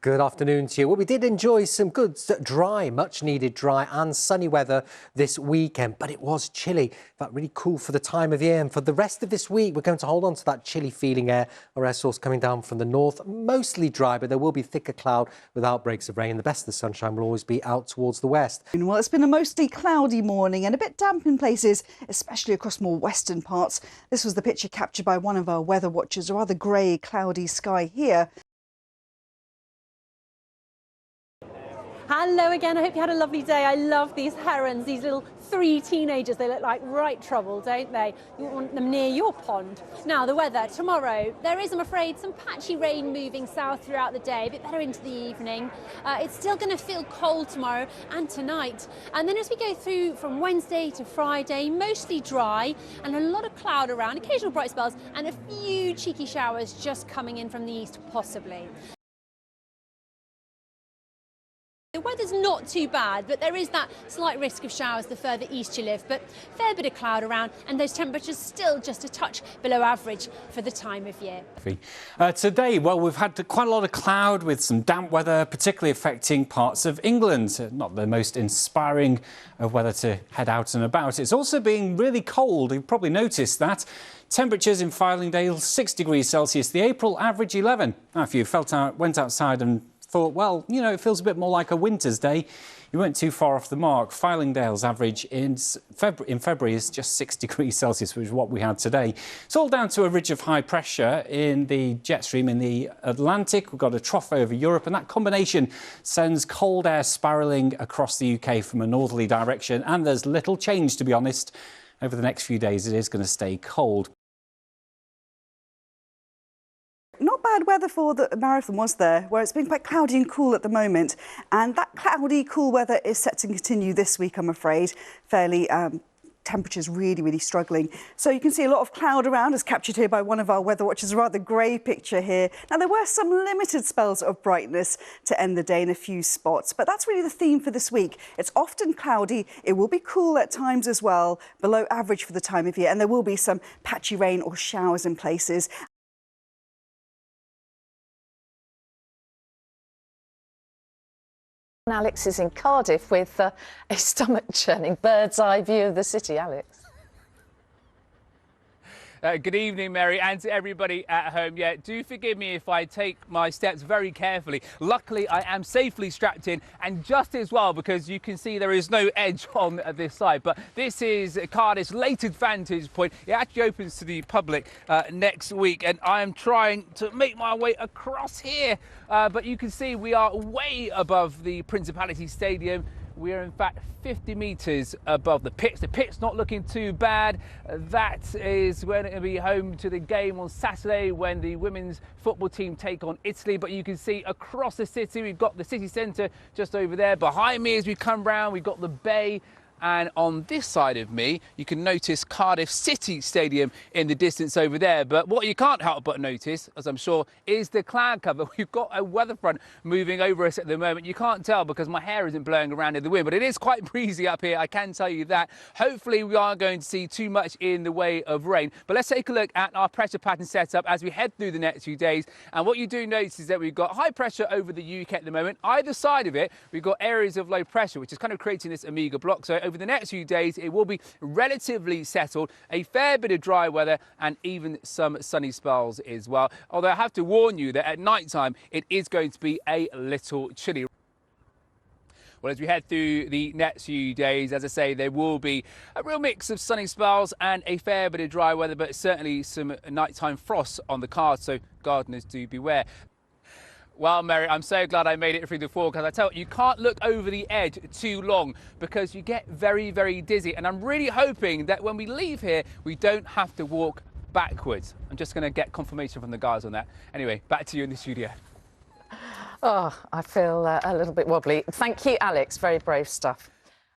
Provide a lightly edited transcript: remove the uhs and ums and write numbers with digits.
Good afternoon to you. Well, we did enjoy some good, dry, much needed dry and sunny weather this weekend, but it was chilly. In fact, really cool for the time of year. And for the rest of this week, we're going to hold on to that chilly feeling air source coming down from the north. Mostly dry, but there will be thicker cloud with outbreaks of rain. The best of the sunshine will always be out towards the west. Well, it's been a mostly cloudy morning and a bit damp in places, especially across more western parts. This was the picture captured by one of our weather watchers, a rather grey, cloudy sky here. Hello again, I hope you had a lovely day. I love these herons, these little 3 teenagers. They look like right trouble, don't they? You want them near your pond. Now, the weather tomorrow. There is, I'm afraid, some patchy rain moving south throughout the day, a bit better into the evening. It's still going to feel cold tomorrow and tonight. And then as we go through from Wednesday to Friday, mostly dry and a lot of cloud around, occasional bright spells and a few cheeky showers just coming in from the east, possibly. The weather's not too bad, but there is that slight risk of showers the further east you live, but a fair bit of cloud around and those temperatures still just a touch below average for the time of year. Today, well, we've had quite a lot of cloud with some damp weather, particularly affecting parts of England. Not the most inspiring of weather to head out and about. It's also been really cold. You've probably noticed that. Temperatures in Fylingdale, 6 degrees Celsius. The April average 11. Now, if you went outside and thought, well, you know, it feels a bit more like a winter's day, you weren't too far off the mark. Fylingdale's average in February is just 6 degrees Celsius, which is what we had today. It's all down to a ridge of high pressure in the jet stream in the Atlantic. We've got a trough over Europe, and that combination sends cold air spiralling across the UK from a northerly direction. And there's little change, to be honest. Over the next few days, it is going to stay cold. Not bad weather for the marathon, was there, where it's been quite cloudy and cool at the moment. And that cloudy, cool weather is set to continue this week, I'm afraid. Temperatures really struggling. So you can see a lot of cloud around, as captured here by one of our weather watchers, a rather grey picture here. Now, there were some limited spells of brightness to end the day in a few spots, but that's really the theme for this week. It's often cloudy. It will be cool at times as well, below average for the time of year, and there will be some patchy rain or showers in places. Alex is in Cardiff with a stomach-churning bird's-eye view of the city. Alex. Good evening, Mary, and to everybody at home. Yeah, do forgive me if I take my steps very carefully. Luckily, I am safely strapped in, and just as well, because you can see there is no edge on this side. But this is Cardiff's latest vantage point. It actually opens to the public next week, and I am trying to make my way across here. But you can see we are way above the Principality Stadium. We are in fact 50 metres above the pitch. The pitch not looking too bad. That is when it will be home to the game on Saturday when the women's football team take on Italy. But you can see across the city, we've got the city centre just over there. Behind me as we come round, we've got the bay. And on this side of me, you can notice Cardiff City Stadium in the distance over there. But what you can't help but notice, as I'm sure, is the cloud cover. We've got a weather front moving over us at the moment. You can't tell because my hair isn't blowing around in the wind, but it is quite breezy up here, I can tell you that. Hopefully we aren't going to see too much in the way of rain. But let's take a look at our pressure pattern setup as we head through the next few days. And what you do notice is that we've got high pressure over the UK at the moment. Either side of it, we've got areas of low pressure, which is kind of creating this Omega block. So over the next few days, it will be relatively settled, a fair bit of dry weather and even some sunny spells as well. Although I have to warn you that at night time, it is going to be a little chilly. Well, as we head through the next few days, as I say, there will be a real mix of sunny spells and a fair bit of dry weather, but certainly some nighttime frost on the cards, so gardeners do beware. Well, Mary, I'm so glad I made it through the forecast. I tell you, you can't look over the edge too long because you get very dizzy. And I'm really hoping that when we leave here, we don't have to walk backwards. I'm just going to get confirmation from the guys on that. Anyway, back to you in the studio. Oh, I feel a little bit wobbly. Thank you, Alex. Very brave stuff.